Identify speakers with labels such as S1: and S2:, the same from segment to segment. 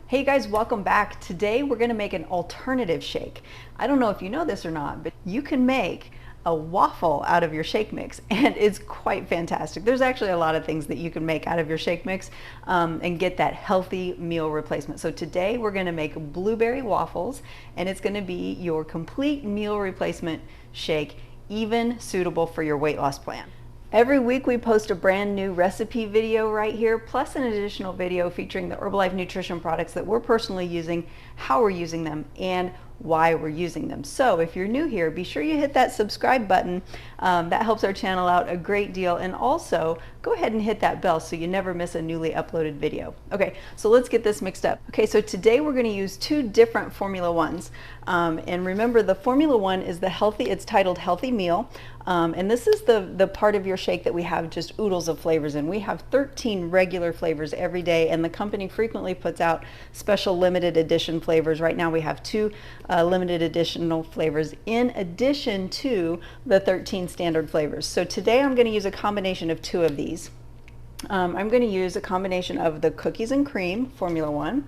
S1: Hey guys, welcome back. Today we're going to make an alternative shake. I don't know if you know this or not, but you can make a waffle out of your shake mix, and it's quite fantastic. There's actually a lot of things that you can make out of your shake mix and get that healthy meal replacement. So today we're going to make blueberry waffles, and it's going to be your complete meal replacement shake, even suitable for your weight loss plan. Every week we post a brand new recipe video right here, plus an additional video featuring the Herbalife Nutrition products that we're personally using, how we're using them, and why we're using them. So if you're new here, be sure you hit that subscribe button. That helps our channel out a great deal. And also go ahead and hit that bell so you never miss a newly uploaded video. Okay, so let's get this mixed up. Okay, so today we're going to use two different Formula Ones. And remember, the Formula One is the healthy, it's titled Healthy Meal. And this is the part of your shake that we have just oodles of flavors in. We have 13 regular flavors every day, and the company frequently puts out special limited edition flavors. Right now we have two limited additional flavors in addition to the 13 standard flavors. So today I'm going to use a combination of two of these. I'm going to use a combination of the cookies and cream Formula One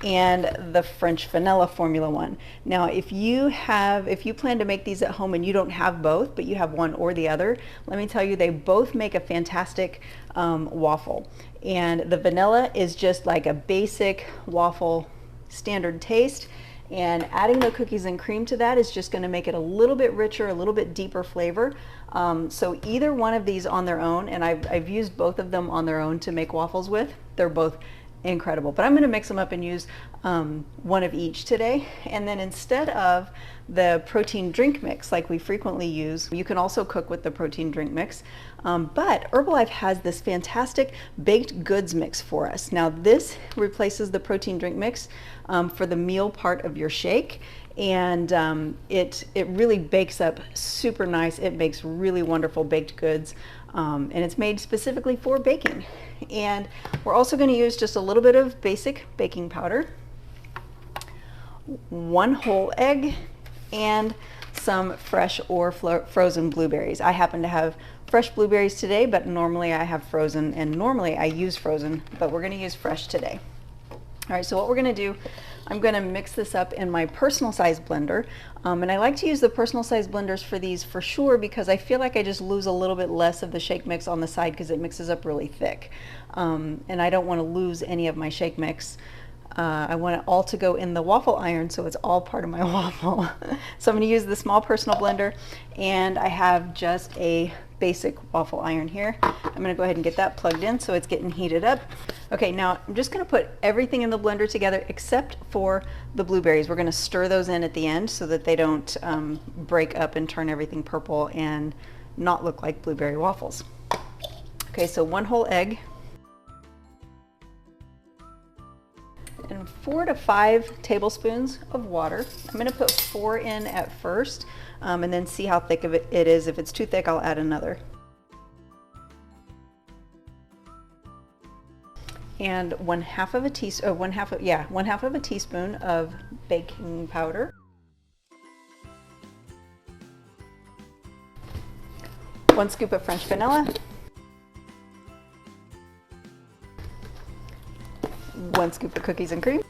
S1: and the French vanilla Formula One. Now if you plan to make these at home and you don't have both, but you have one or the other, let me tell you, they both make a fantastic waffle. And the vanilla is just like a basic waffle standard taste, and adding the cookies and cream to that is just going to make it a little bit richer, a little bit deeper flavor. So either one of these on their own, and I've used both of them on their own to make waffles with, they're both incredible. But I'm going to mix them up and use one of each today. And then instead of the protein drink mix like we frequently use, you can also cook with the protein drink mix. But Herbalife has this fantastic baked goods mix for us. Now this replaces the protein drink mix for the meal part of your shake. And it really bakes up super nice. It makes really wonderful baked goods, and it's made specifically for baking. And we're also going to use just a little bit of basic baking powder, one whole egg, and some fresh or frozen blueberries. I happen to have fresh blueberries today, but normally I have frozen, and normally I use frozen, but we're going to use fresh today. All right, so what we're going to do, I'm going to mix this up in my personal size blender. And I like to use the personal size blenders for these for sure, because I feel like I just lose a little bit less of the shake mix on the side because it mixes up really thick. And I don't want to lose any of my shake mix. I want it all to go in the waffle iron, so it's all part of my waffle. So I'm going to use the small personal blender, and I have just a basic waffle iron here. I'm going to go ahead and get that plugged in so it's getting heated up. Okay, now I'm just going to put everything in the blender together except for the blueberries. We're going to stir those in at the end so that they don't break up and turn everything purple and not look like blueberry waffles. Okay, so one whole egg and 4 to 5 tablespoons of water. I'm going to put 4 in at first and then see how thick of it is. If it's too thick, I'll add another. And one half of a teaspoon of baking powder. 1 scoop of French vanilla. 1 scoop of cookies and cream.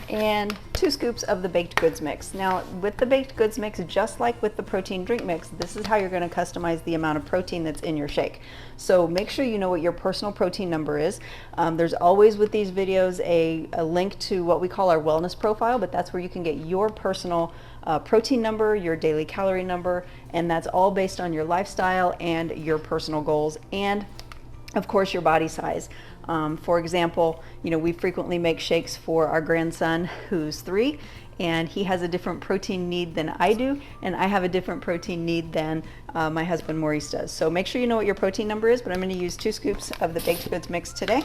S1: And 2 scoops of the baked goods mix. Now with the baked goods mix, just like with the protein drink mix, this is how you're going to customize the amount of protein that's in your shake. So make sure you know what your personal protein number is. There's always with these videos a link to what we call our wellness profile, but that's where you can get your personal protein number, your daily calorie number, and that's all based on your lifestyle and your personal goals, and of course your body size. For example, we frequently make shakes for our grandson who's 3, and he has a different protein need than I do, and I have a different protein need than my husband Maurice does. So make sure you know what your protein number is, but I'm going to use 2 scoops of the baked goods mix today.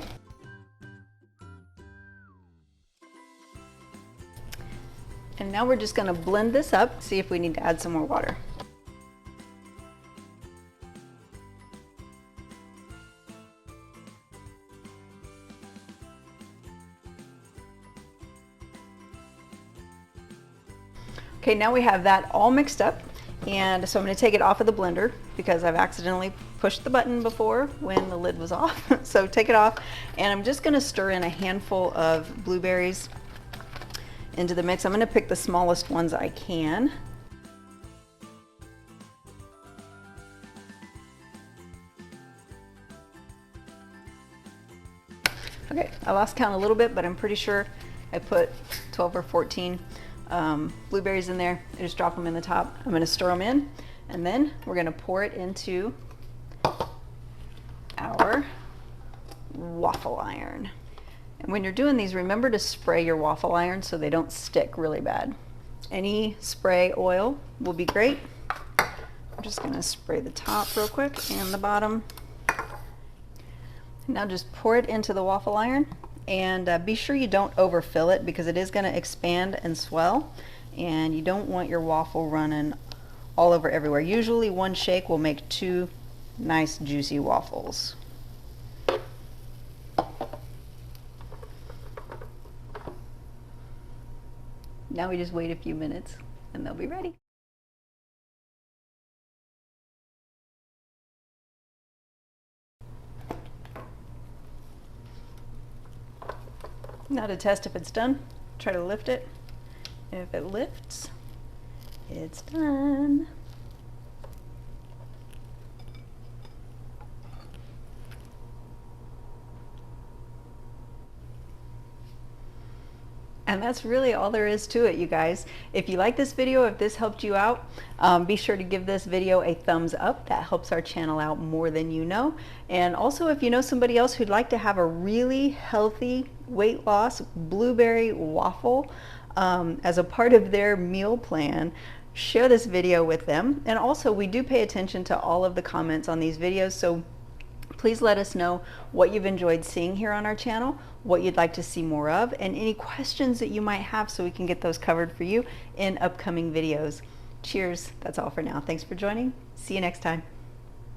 S1: And now we're just going to blend this up, see if we need to add some more water. Okay, now we have that all mixed up, and so I'm going to take it off of the blender because I've accidentally pushed the button before when the lid was off. So take it off, and I'm just going to stir in a handful of blueberries into the mix. I'm going to pick the smallest ones I can. Okay, I lost count a little bit, but I'm pretty sure I put 12 or 14 blueberries in there. I just drop them in the top. I'm going to stir them in, and then we're going to pour it into our waffle iron. And when you're doing these, remember to spray your waffle iron so they don't stick really bad. Any spray oil will be great. I'm just going to spray the top real quick and the bottom. Now just pour it into the waffle iron, and be sure you don't overfill it because it is going to expand and swell, and you don't want your waffle running all over everywhere. Usually one shake will make 2 nice juicy waffles. Now we just wait a few minutes and they'll be ready. Now to test if it's done, try to lift it. If it lifts, it's done. And that's really all there is to it, you guys. If you like this video, if this helped you out, be sure to give this video a thumbs up. That helps our channel out more than you know. And also, if you know somebody else who'd like to have a really healthy weight loss blueberry waffle as a part of their meal plan, share this video with them. And also, we do pay attention to all of the comments on these videos, so please let us know what you've enjoyed seeing here on our channel, what you'd like to see more of, and any questions that you might have so we can get those covered for you in upcoming videos. Cheers. That's all for now. Thanks for joining. See you next time.